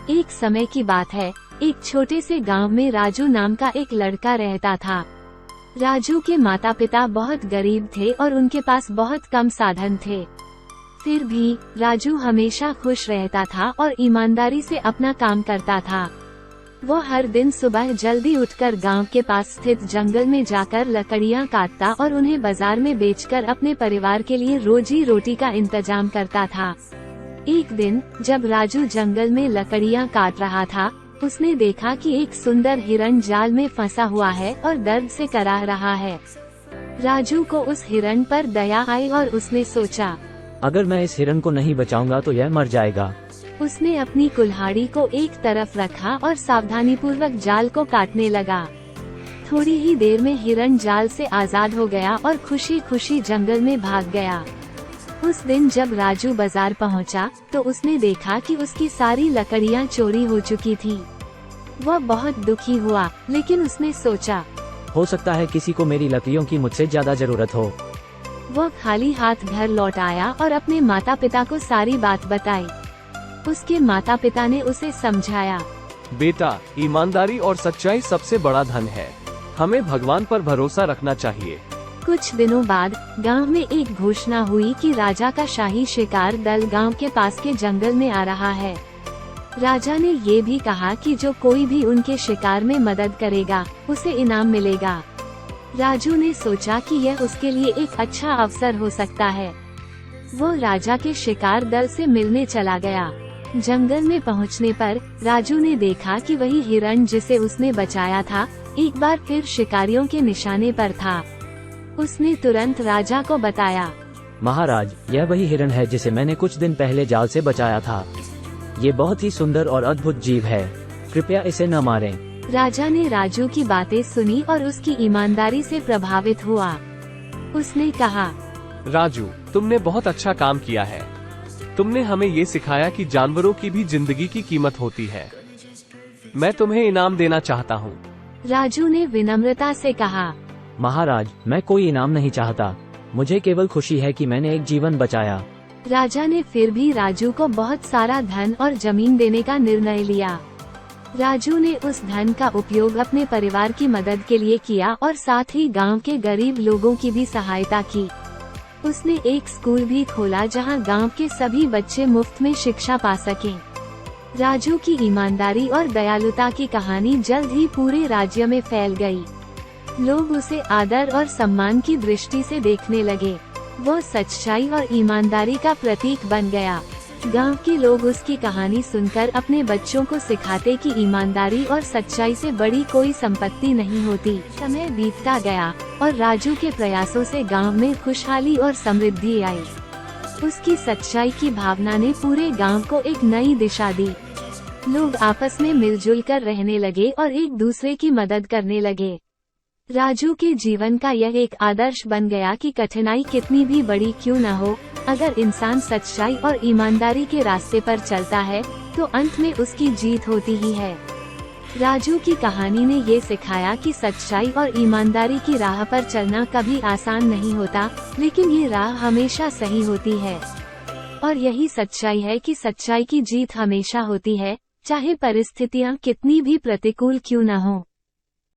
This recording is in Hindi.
एक समय की बात है, एक छोटे से गांव में राजू नाम का एक लड़का रहता था। राजू के माता पिता बहुत गरीब थे और उनके पास बहुत कम साधन थे। फिर भी राजू हमेशा खुश रहता था और ईमानदारी से अपना काम करता था। वो हर दिन सुबह जल्दी उठकर गांव के पास स्थित जंगल में जाकर लकड़ियां काटता और उन्हें बाजार में बेचकर अपने परिवार के लिए रोजी रोटी का इंतजाम करता था। एक दिन जब राजू जंगल में लकड़ियां काट रहा था, उसने देखा कि एक सुंदर हिरण जाल में फंसा हुआ है और दर्द से कराह रहा है। राजू को उस हिरण पर दया आई और उसने सोचा, अगर मैं इस हिरण को नहीं बचाऊंगा तो यह मर जाएगा। उसने अपनी कुल्हाड़ी को एक तरफ रखा और सावधानीपूर्वक जाल को काटने लगा। थोड़ी ही देर में हिरण जाल से आजाद हो गया और खुशी खुशी जंगल में भाग गया। उस दिन जब राजू बाजार पहुंचा, तो उसने देखा कि उसकी सारी लकड़ियां चोरी हो चुकी थी। वह बहुत दुखी हुआ, लेकिन उसने सोचा, हो सकता है किसी को मेरी लकड़ियों की मुझसे ज्यादा जरूरत हो। वह खाली हाथ घर लौट आया और अपने माता पिता को सारी बात बताई। उसके माता पिता ने उसे समझाया, बेटा, ईमानदारी और सच्चाई सबसे बड़ा धन है। हमें भगवान पर भरोसा रखना चाहिए। कुछ दिनों बाद गांव में एक घोषणा हुई कि राजा का शाही शिकार दल गांव के पास के जंगल में आ रहा है। राजा ने ये भी कहा कि जो कोई भी उनके शिकार में मदद करेगा, उसे इनाम मिलेगा। राजू ने सोचा कि यह उसके लिए एक अच्छा अवसर हो सकता है। वो राजा के शिकार दल से मिलने चला गया। जंगल में पहुंचने पर राजू ने देखा कि वही हिरण जिसे उसने बचाया था, एक बार फिर शिकारियों के निशाने पर था। उसने तुरंत राजा को बताया, महाराज, यह वही हिरण है जिसे मैंने कुछ दिन पहले जाल से बचाया था। ये बहुत ही सुंदर और अद्भुत जीव है, कृपया इसे न मारें। राजा ने राजू की बातें सुनी और उसकी ईमानदारी से प्रभावित हुआ। उसने कहा, राजू, तुमने बहुत अच्छा काम किया है। तुमने हमें ये सिखाया कि जानवरों की भी जिंदगी की कीमत होती है। मैं तुम्हें इनाम देना चाहता हूँ। राजू ने विनम्रता से कहा, महाराज, मैं कोई इनाम नहीं चाहता। मुझे केवल खुशी है कि मैंने एक जीवन बचाया। राजा ने फिर भी राजू को बहुत सारा धन और जमीन देने का निर्णय लिया। राजू ने उस धन का उपयोग अपने परिवार की मदद के लिए किया और साथ ही गांव के गरीब लोगों की भी सहायता की। उसने एक स्कूल भी खोला जहां गांव के सभी बच्चे मुफ्त में शिक्षा पा सकें। राजू की ईमानदारी और दयालुता की कहानी जल्द ही पूरे राज्य में फैल गई। लोग उसे आदर और सम्मान की दृष्टि से देखने लगे। वो सच्चाई और ईमानदारी का प्रतीक बन गया। गांव के लोग उसकी कहानी सुनकर अपने बच्चों को सिखाते कि ईमानदारी और सच्चाई से बड़ी कोई संपत्ति नहीं होती। समय बीतता गया और राजू के प्रयासों से गांव में खुशहाली और समृद्धि आई। उसकी सच्चाई की भावना ने पूरे गांव को एक नई दिशा दी। लोग आपस में मिलजुल कर रहने लगे और एक दूसरे की मदद करने लगे। राजू के जीवन का यह एक आदर्श बन गया कि कठिनाई कितनी भी बड़ी क्यों न हो, अगर इंसान सच्चाई और ईमानदारी के रास्ते पर चलता है तो अंत में उसकी जीत होती ही है। राजू की कहानी ने ये सिखाया कि सच्चाई और ईमानदारी की राह पर चलना कभी आसान नहीं होता, लेकिन ये राह हमेशा सही होती है। और यही सच्चाई है कि सच्चाई की जीत हमेशा होती है, चाहे परिस्थितियाँ कितनी भी प्रतिकूल क्यों न हो।